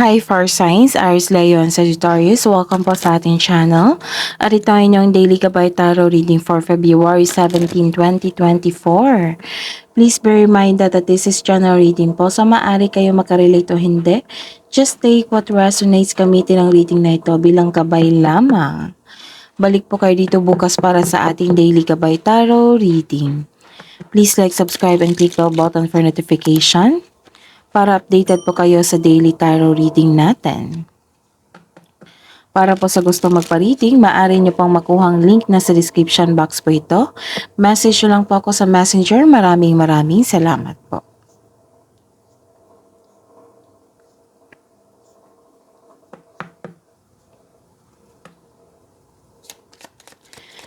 Hi Far Signs, Aries Leon Sagittarius. Welcome po sa ating channel. At ito ay inyong Daily Gabay Tarot reading for February 17, 2024. Please bear in mind that this is general reading po. So maaari kayo makarelate o hindi. Just take what resonates, gamitin ang reading na ito bilang gabay lamang. Balik po kayo dito bukas para sa ating Daily Gabay Tarot reading. Please like, subscribe, and click the button for notification para updated po kayo sa daily tarot reading natin. Para po sa gusto magpa-reading, maaari nyo pong makuhang link na sa description box po ito. Message nyo lang po ako sa messenger. Maraming salamat po.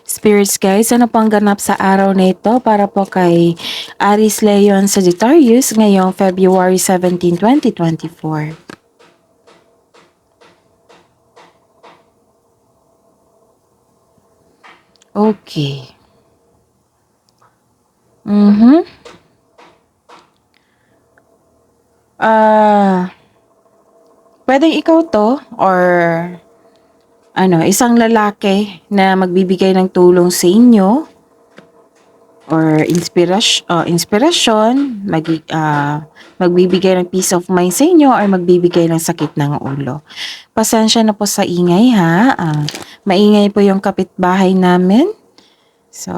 Spirits guys, ano pang ganap sa araw na ito para po kay Aries Leon Sagittarius ngayong February 17, 2024? Okay. Pwedeng ikaw to or isang lalaki na magbibigay ng tulong sa inyo or inspirasyon, magbibigay ng peace of mind sa inyo or magbibigay ng sakit ng ulo. Pasensya na po sa ingay ha. Maingay po yung kapitbahay namin. So,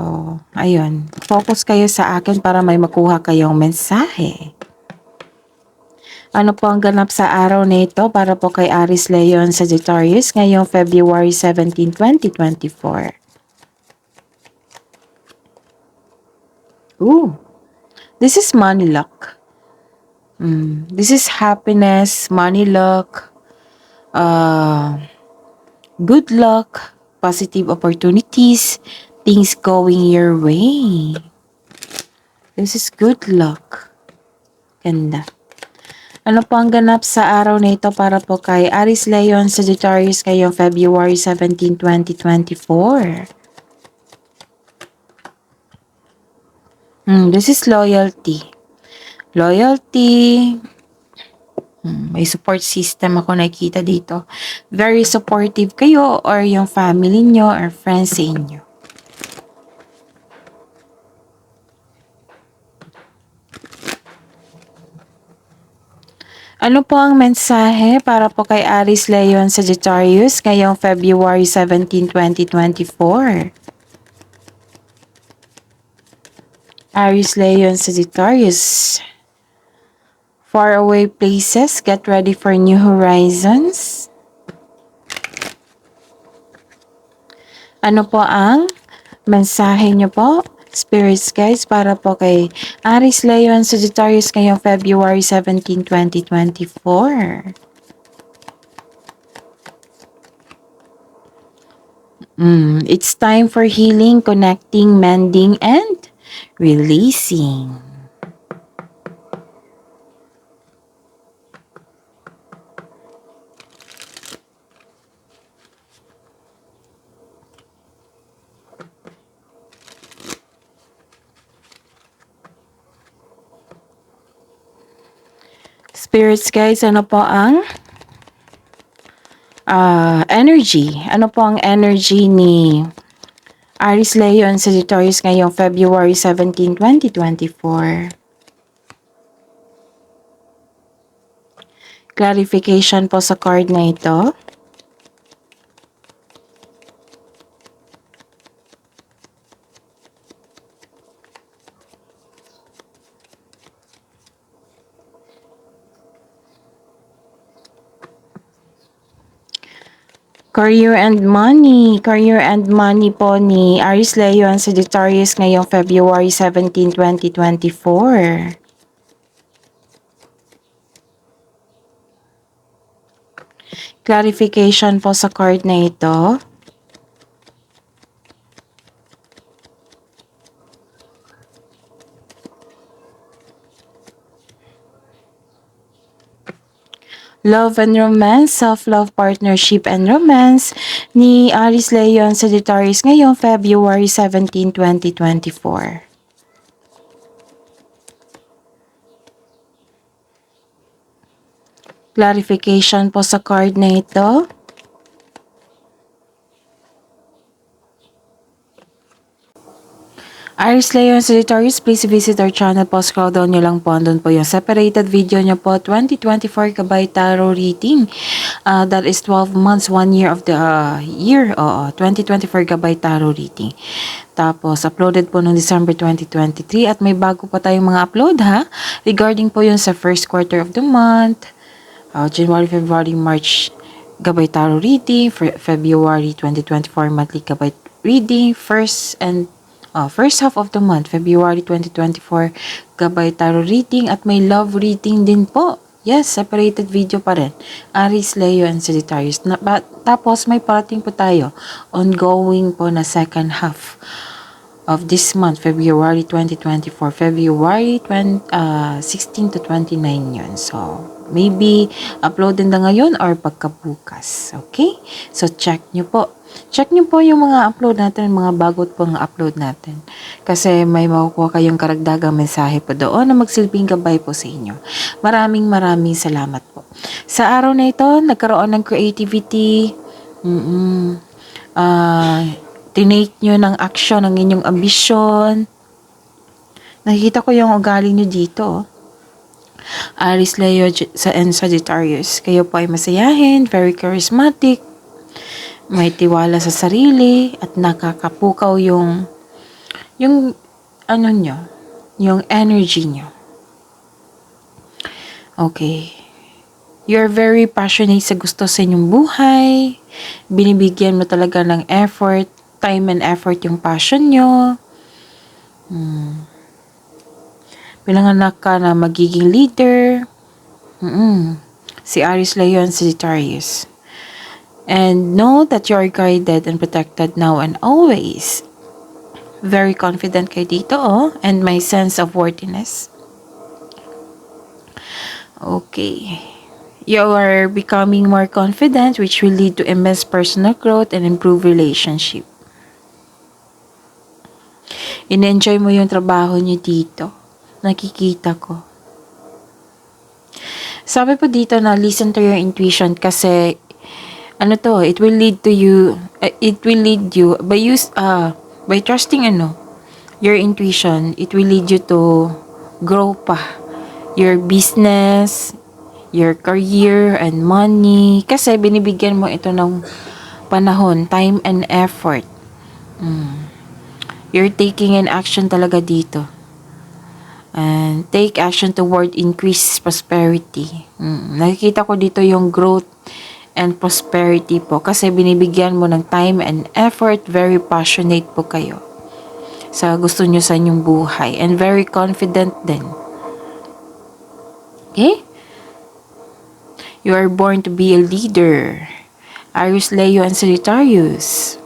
ayun. Focus kayo sa akin para may makuha kayong mensahe. Ano po ang ganap sa araw na ito para po kay Aries Leon Sagittarius ngayong February 17, 2024? This is money luck. This is happiness, money luck, good luck, positive opportunities, things going your way. This is good luck. Ganda. Ano po ang ganap sa araw na ito para po kay Aries Leon Sagittarius ngayong February 17, 2024? This is loyalty. Loyalty. May support system ako nakikita dito. Very supportive kayo or yung family nyo or friends sa inyo. Ano po ang mensahe para po kay Aries Leon Sagittarius ngayong February 17, 2024? Aries Leon Sagittarius. Faraway places, get ready for new horizons. Ano po ang mensahe nyo po? Spirits guys, para po kay Aries Leon Sagittarius ngayong February 17, 2024. It's time for healing, connecting, mending, and releasing. Spirits guys, ano po ang energy? Ano po ang energy ni Aries Leon Sagittarius ngayong February 17, 2024? Clarification po sa card na ito. Career and money. Career and money po ni Aries Leon Sagittarius ngayong February 17, 2024. Clarification po sa card na ito. Love and romance, self-love, partnership, and romance ni Aries Leon Sagittarius ngayong February 17, 2024. clarification po sa card na ito. Aries, Leo, and Sagittarius, please visit our channel po. Scroll down nyo lang po. Andun po yung separated video nyo po. 2024 Kabay Tarot Reading. That is 12 months, 1 year of the year. 2024 Kabay Tarot Reading. Tapos, uploaded po noong December 2023. At may bago pa tayong mga upload ha. Regarding po yun sa first quarter of the month. January, February, March Gabay Tarot Reading. February 2024 monthly Gabay Reading. First half of the month, February 2024, Gabay Tarot Reading at may love reading din po. Yes, separated video pa rin. Aries, Leo, and Sagittarius. Tapos may parating po tayo. Ongoing po na second half of this month, February 2024. February 16 to 29 yun. So, maybe upload din na ngayon or pagkabukas. Okay? So, check nyo po. Check nyo po yung mga upload natin, mga bagot po nga upload natin. Kasi may makukuha kayong karagdagang mensahe po doon na magsilbing gabay po sa inyo. Maraming salamat po. Sa araw na ito, nagkaroon ng creativity. Tinake nyo ng action ng inyong ambisyon. Nakikita ko yung ugali nyo dito. Aries, Leo, and Sagittarius. Kayo po ay masayahin, very charismatic. May tiwala sa sarili at nakakapukaw yung ano nyo, yung energy nyo. Okay. You're very passionate sa gusto sa inyong buhay. Binibigyan mo talaga ng effort, time and effort yung passion nyo. Pinanganak ka na magiging leader. Si Aries, Leo, and Sagittarius. And know that you are guided and protected now and always. Very confident kayo dito, and my sense of worthiness. Okay. You are becoming more confident, which will lead to immense personal growth and improve relationship. In-enjoy mo yung trabaho niyo dito. Nakikita ko. Sabi po dito na listen to your intuition kasi it will lead you by trusting your intuition, it will lead you to grow pa your business, your career and money kasi binibigyan mo ito ng panahon, time and effort. You're taking an action talaga dito. And take action toward increased prosperity. Nakikita ko dito yung growth and prosperity po kasi binibigyan mo ng time and effort, very passionate po kayo sa gusto nyo sa inyong buhay and very confident din. Okay? You are born to be a leader. Aries, Leo, and Sagittarius.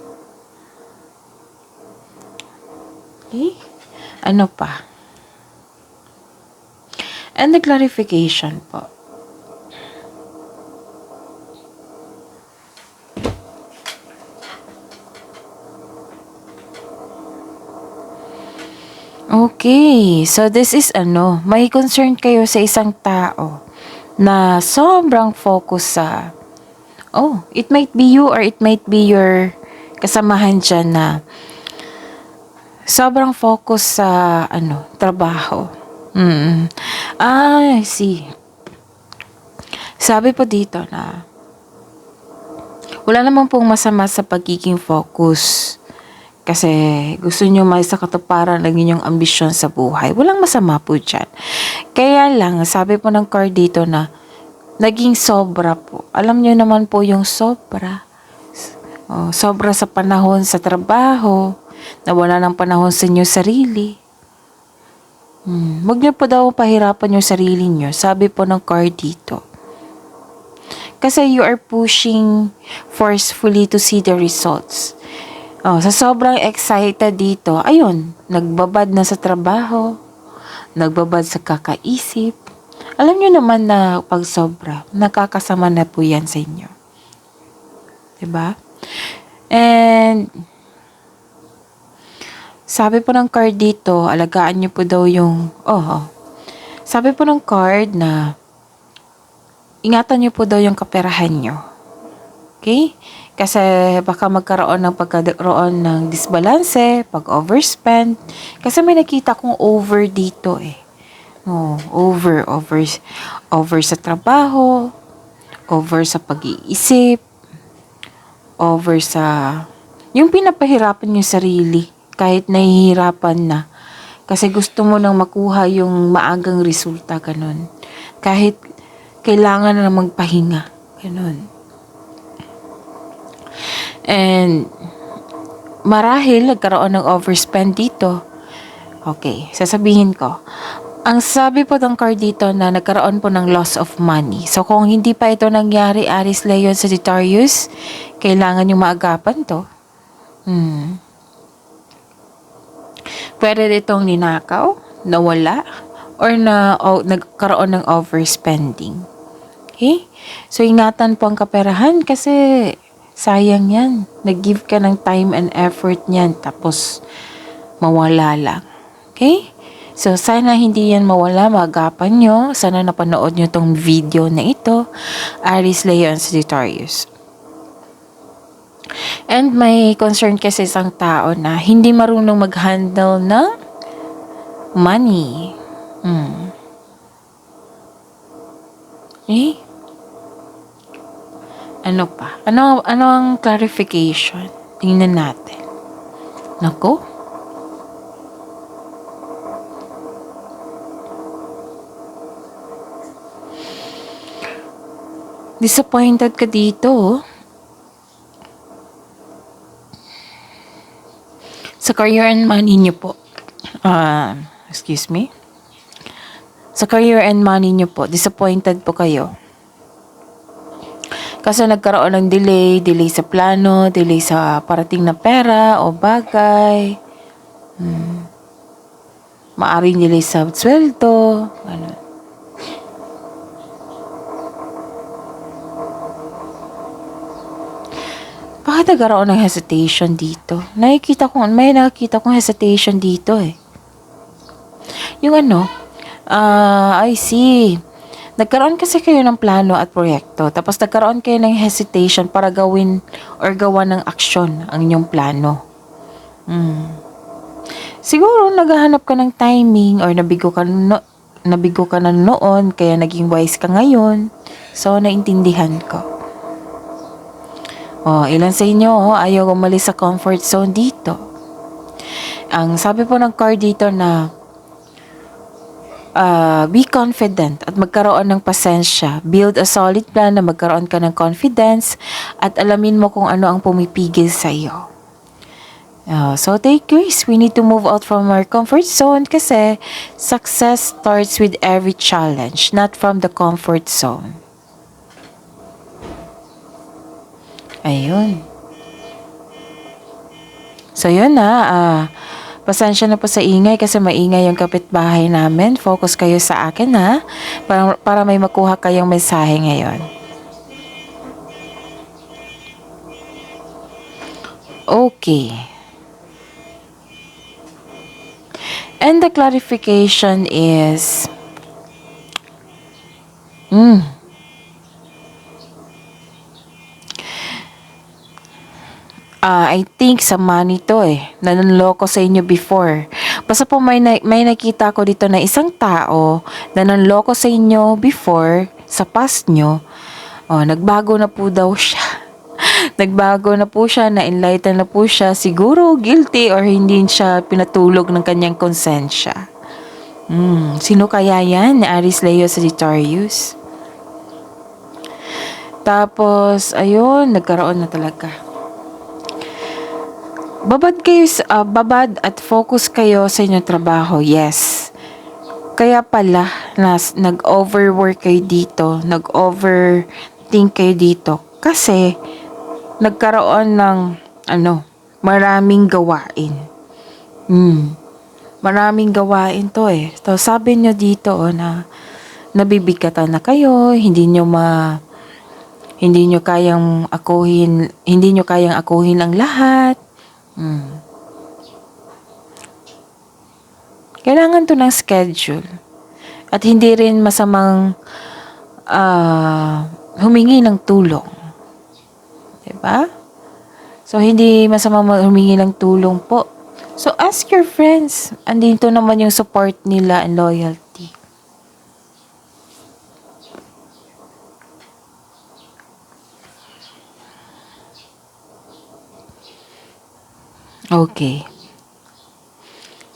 Okay? Ano pa? And the clarification po. Okay, so this is may concern kayo sa isang tao na sobrang focus sa, it might be you or it might be your kasamahan dyan na sobrang focus sa, trabaho. I see. Sabi po dito na, wala naman pong masama sa pagiging focus. Kasi gusto nyo may sa katuparan ng inyong ambisyon sa buhay. Walang masama po dyan. Kaya lang, sabi po ng card dito na naging sobra po. Alam nyo naman po yung sobra. Sobra sa panahon sa trabaho. Nawala ng panahon sa inyong sarili. Huwag nyo po daw pahirapan yung sarili nyo. Sabi po ng card dito. Kasi you are pushing forcefully to see the results. Sa sobrang excited dito, ayun, nagbabad na sa trabaho, nagbabad sa kakaisip. Alam nyo naman na pag sobra, nakakasama na po yan sa inyo. Diba? And, sabi po ng card dito, alagaan nyo po daw yung, sabi po ng card na, ingatan niyo po daw yung kaperahan niyo. Okay? Kasi baka magkaroon ng pagkaroon ng disbalanse, pag overspend. Kasi may nakita kong over dito eh. Oh, over sa trabaho, over sa pag-iisip, over sa yung pinapahirapan yung sarili kahit nahihirapan na. Kasi gusto mo nang makuha yung maagang resulta, ganun. Kahit kailangan na magpahinga, ganun. And marahil nagkaroon ng overspend dito. Okay, sasabihin ko. Ang sabi po ng card dito na nagkaroon po ng loss of money. So kung hindi pa ito nangyari, Aries, Leon, Sagittarius, kailangan yung maagapan to. Pwede itong ninakaw, nawala, or nagkaroon ng overspending. Okay? So ingatan po ang kaperahan kasi sayang yan. Nag-give ka ng time and effort niyan tapos mawala lang. Okay? So, sana hindi yan mawala, maagapan nyo. Sana napanood nyo tong video na ito. Aries, Leo, and Sagittarius. And may concern kasi isang tao na hindi marunong mag-handle ng money. Okay? Ano pa? Ano ang clarification? Tingnan natin. Nako? Disappointed ka dito. Sa career and money niyo po. Excuse me. Sa career and money niyo po, disappointed po kayo. Kasi nagkaroon ng delay sa plano, delay sa parating na pera o bagay. Maaring delay sa sweldo. Ano. Bakit nagkaroon ng hesitation dito? May nakikita kong hesitation dito eh. Yung I see. Nagkaroon kasi kayo ng plano at proyekto, tapos nagkaroon kayo ng hesitation para gawin or gawa ng aksyon ang inyong plano. Siguro naghahanap ka ng timing or nabigo ka na noon, kaya naging wise ka ngayon. So, naintindihan ko. Ilan sa inyo ayaw umalis sa comfort zone dito. Ang sabi po ng card dito na be confident at magkaroon ng pasensya. Build a solid plan na magkaroon ka ng confidence at alamin mo kung ano ang pumipigil sa iyo. So take risks. We need to move out from our comfort zone kasi success starts with every challenge, not from the comfort zone. Ayun. So yun na. Pasensya na po sa ingay kasi maingay yung kapitbahay namin. Focus kayo sa akin ha. Para may makuha kayong mensahe ngayon. Okay. And the clarification is I think sa money to nanloko sa inyo before. Basta po may nakita ko dito na isang tao na nanloko sa inyo before, sa past nyo. Nagbago na po daw siya. Nagbago na po siya, na-enlighten na po siya. Siguro guilty or hindi siya pinatulog ng kanyang konsensya. Sino kaya yan? Aries, Leo, Sagittarius. Tapos, ayun, nagkaroon na talaga. Babad at focus kayo sa inyong trabaho, yes. Kaya pala, nag-overwork kayo dito, nag-overthink kayo dito. Kasi, nagkaroon ng, maraming gawain. Maraming gawain to So, sabi nyo dito, na nabibigatan na kayo, hindi nyo kayang akuhin ang lahat. Kailangan to ng schedule. At hindi rin masamang humingi ng tulong. Diba? So, hindi masama humingi ng tulong po. So, ask your friends. Andito naman yung support nila and loyalty. Okay.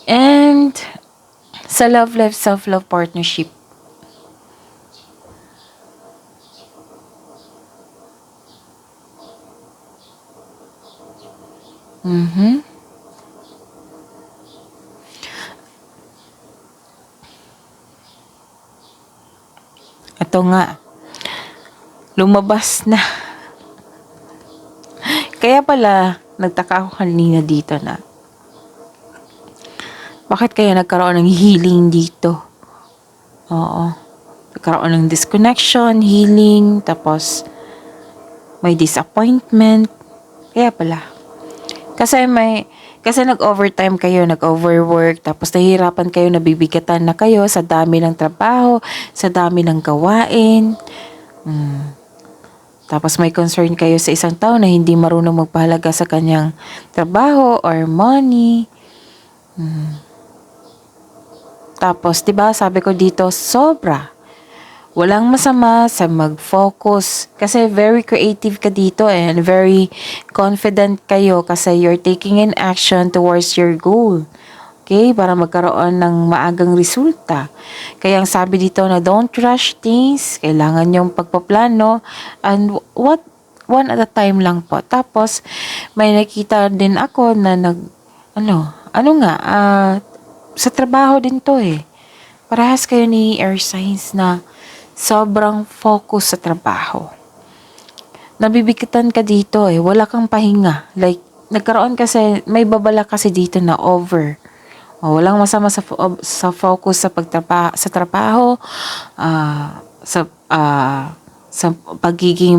And sa love life, self-love partnership. Ito nga, lumabas na. Kaya pala, nagtaka ako kanina dito na, bakit kaya nagkaroon ng healing dito? Oo. Nagkaroon ng disconnection, healing, tapos may disappointment. Kaya pala. Kasi nag-overtime kayo, nag-overwork, tapos nahihirapan kayo, nabibigatan na kayo sa dami ng trabaho, sa dami ng gawain. Tapos may concern kayo sa isang tao na hindi marunong magpahalaga sa kanyang trabaho or money. Tapos, 'di ba, sabi ko dito, sobra. Walang masama sa mag-focus kasi very creative ka dito and very confident kayo kasi you're taking an action towards your goal. Okay? Para magkaroon ng maagang resulta. Kaya ang sabi dito na don't rush things, kailangan yung pagpaplano and one at a time lang po. Tapos, may nakita din ako na sa trabaho din to eh. Parehas kayo ni air signs na sobrang focus sa trabaho. Nabibigitan ka dito eh. Wala kang pahinga. Like, nagkaroon kasi, may babala kasi dito na over. Walang masama sa focus sa trabaho, sa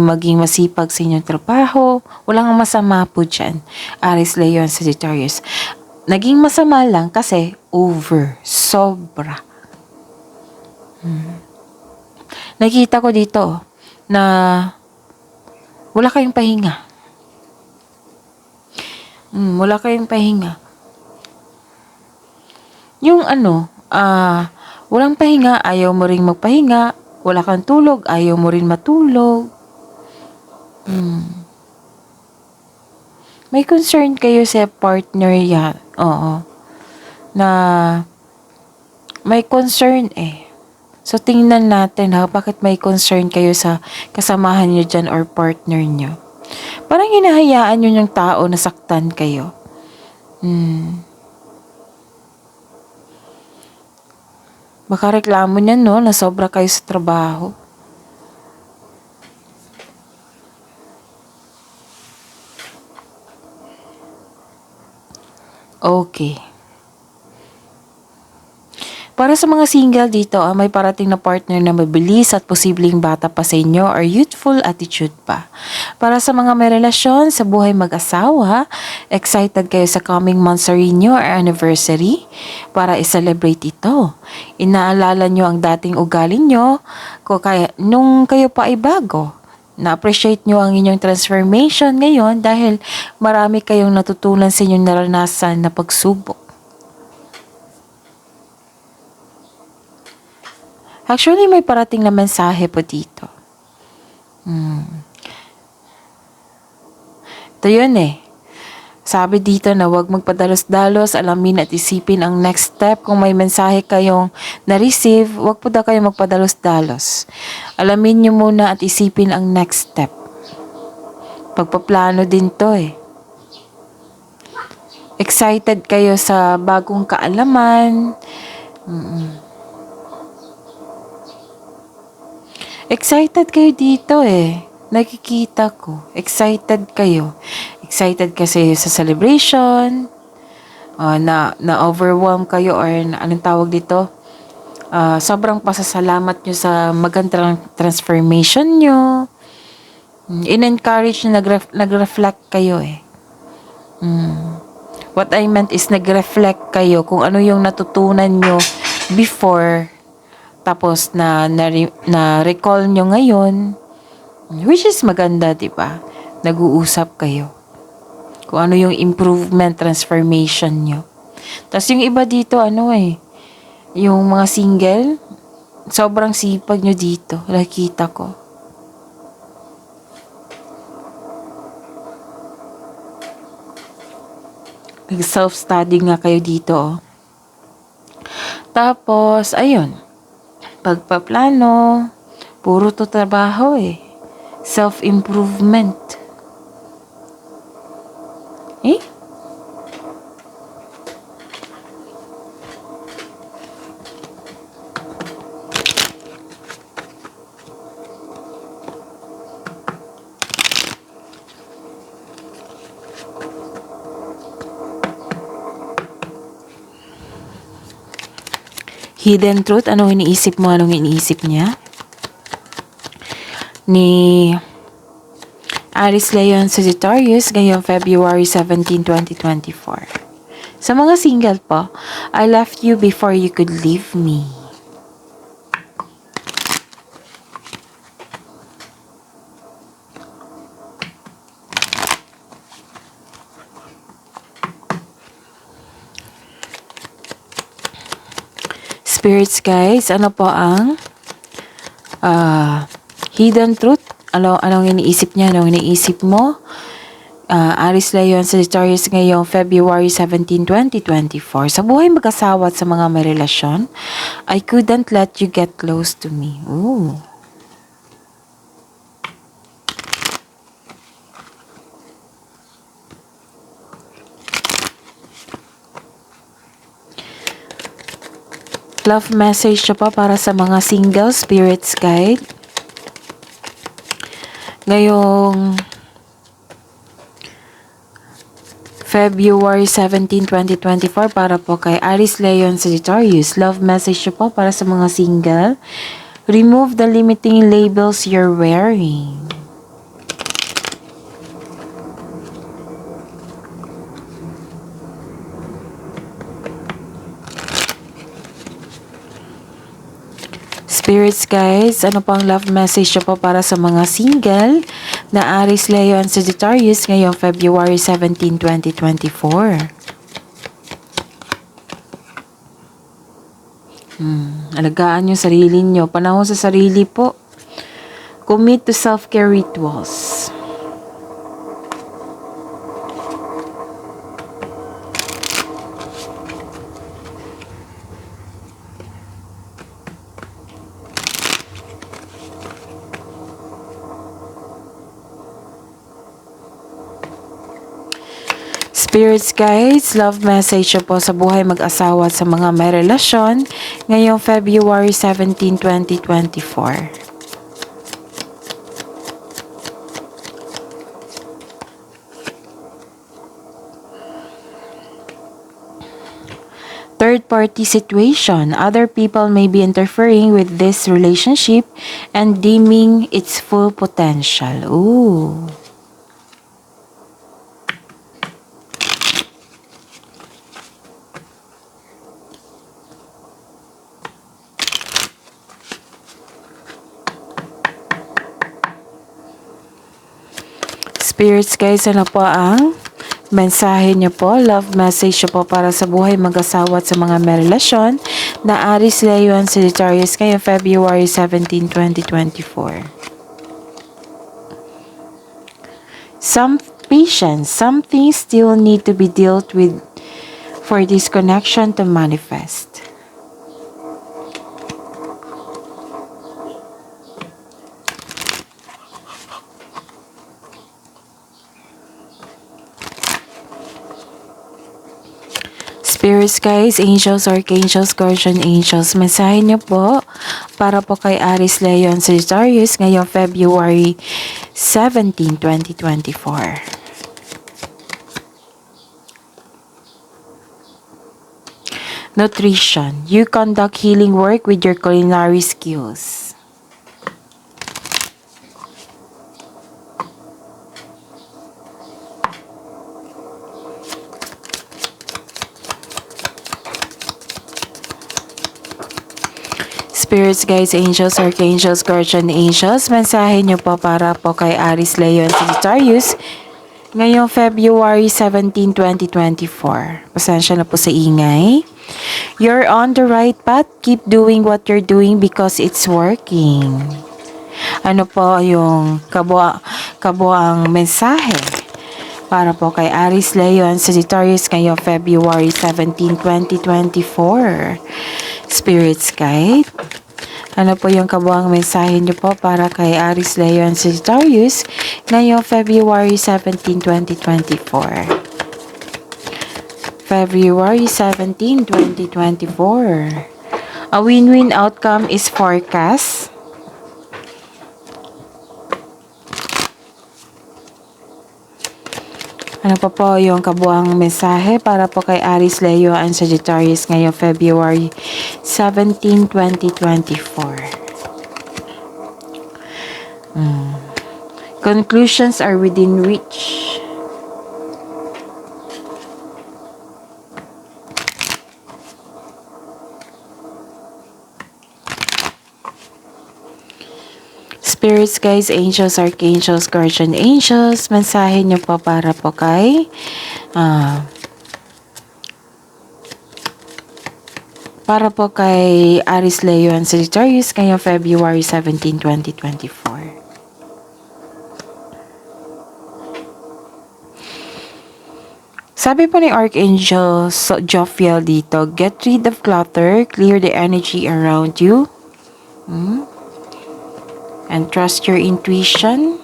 maging masipag sa inyong trabaho. Walang masama po dyan. Aries, Leo, Sagittarius. Naging masama lang kasi over. Sobra. Nakita ko dito na wala kayong pahinga. Wala kayong pahinga. Yung walang pahinga, ayaw mo ring magpahinga. Wala kang tulog, ayaw mo rin matulog. May concern kayo sa partner yan. Oo. Na may concern eh. So, tingnan natin bakit may concern kayo sa kasamahan nyo dyan or partner nyo. Parang hinahayaan nyo yung tao na saktan kayo. Baka reklamo niyan, no, na sobra kayo sa trabaho. Okay. Para sa mga single dito, may parating na partner na mabilis at posibleng bata pa sa inyo or youthful attitude pa. Para sa mga may relasyon sa buhay mag-asawa, excited kayo sa coming monthsary nyo or anniversary para i-celebrate ito. Inaalala nyo ang dating ugali nyo nung kayo pa ay bago. Na-appreciate nyo ang inyong transformation ngayon dahil marami kayong natutunan sa inyong naranasan na pagsubok. Actually, may parating na mensahe po dito. Ito yun eh. Sabi dito na huwag magpadalos-dalos, alamin at isipin ang next step. Kung may mensahe kayong na-receive, huwag po daw kayong magpadalos-dalos. Alamin nyo muna at isipin ang next step. Pagpaplano din to eh. Excited kayo sa bagong kaalaman. Excited kayo dito eh. Nakikita ko. Excited kayo. Excited kasi sa celebration. Na-overwhelm kayo or anong tawag dito? Sobrang pasasalamat nyo sa magandang transformation nyo. In-encourage nyo, nag-reflect kayo eh. What I meant is nag-reflect kayo kung ano yung natutunan nyo before Tapos na recall nyo ngayon, which is maganda, 'di ba? Nag-uusap kayo. Kung ano yung improvement, transformation nyo. Tapos yung iba dito, yung mga single, sobrang sipag nyo dito. Nakita ko. Nag-self-study nga kayo dito, oh. Tapos, ayun. Pagpaplano, puro to trabaho eh. Self-improvement. Eh? Hidden truth, anong iniisip mo, anong iniisip niya? Ni Aries, Leo, Sagittarius ngayong February 17, 2024. Sa mga single po, I left you before you could leave me. Spirits guys, ano po ang hidden truth? Anong iniisip niya? Anong iniisip mo? Aries, Leo, Sagittarius ngayong February 17, 2024. Sa buhay mag-asawa at sa mga may relasyon, I couldn't let you get close to me. Ooh. Love message pa para sa mga single, spirits guide. Ngayong February 17, 2024 para po kay Aries, Leo, Sagittarius. Love message po para sa mga single. Remove the limiting labels you're wearing. Spirits guys, ano pang love message po para sa mga single na Aries, Leo, and Sagittarius ngayong February 17, 2024? Alagaan yung sarili nyo. Panahon sa sarili po. Commit to self-care rituals. Spirits guys, love message po sa buhay mag-asawa at sa mga may relasyon ngayong February 17, 2024. Third-party situation. Other people may be interfering with this relationship and dimming its full potential. Ooh. Spirits guys, ano po ang mensahe niyo po? Love message niyo po para sa buhay mag-asawa at sa mga may relasyon na Aries, Leo, and Sagittarius ngayong February 17, 2024. Some patience, some things still need to be dealt with for this connection to manifest. Spirits guys, angels, archangels, guardian angels, mensahe niyo po para po kay Aries, Leo, and Sagittarius ngayong February 17, 2024. Nutrition. You conduct healing work with your culinary skills. Spirits, guys, angels, archangels, guardian angels, mensahe nyo po para po kay Aries, Leo, and Sagittarius ngayong February 17, 2024. Pasensya na po sa ingay. You're on the right path. Keep doing what you're doing because it's working. Ano po yung kabuang mensahe para po kay Aries, Leo, and Sagittarius ngayong February 17, 2024. Spirits guide. Ano po yung kabuang mensahe niyo po para kay Aries, Leo, and Sagittarius ngayong February 17, 2024. February 17, 2024. A win-win outcome is forecast. Ano pa po yung kabuang mensahe para po kay Aries, Leo, and Sagittarius ngayong February 17, 2024. Conclusions are within reach. Spirits, guys, angels, archangels, guardian angels, mensahe nyo po para po kay Aries, Leo, and Sagittarius ngayong February 17, 2024. Sabi po ni Archangel Jophiel dito, get rid of clutter, clear the energy around you. And trust your intuition.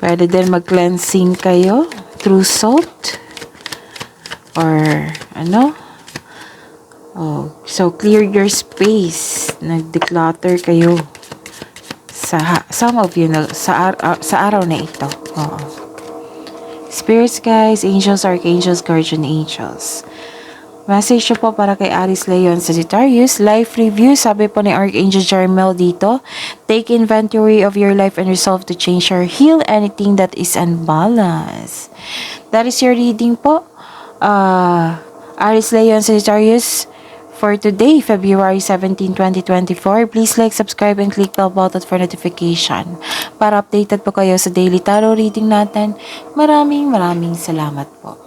Pwede din mag-cleansing kayo through salt. Or ano. So clear your space. Nag-declutter kayo. Some of you sa araw na ito. Spirits, guys, angels, archangels, guardian angels. Message po para kay Aries, Leo, and Sagittarius. Life review, sabi po ni Archangel Jermel dito. Take inventory of your life and resolve to change or heal anything that is unbalanced. That is your reading po. Aries, Leo, and Sagittarius for today, February 17, 2024. Please like, subscribe, and click the bell button for notification. Para updated po kayo sa daily tarot reading natin. Maraming salamat po.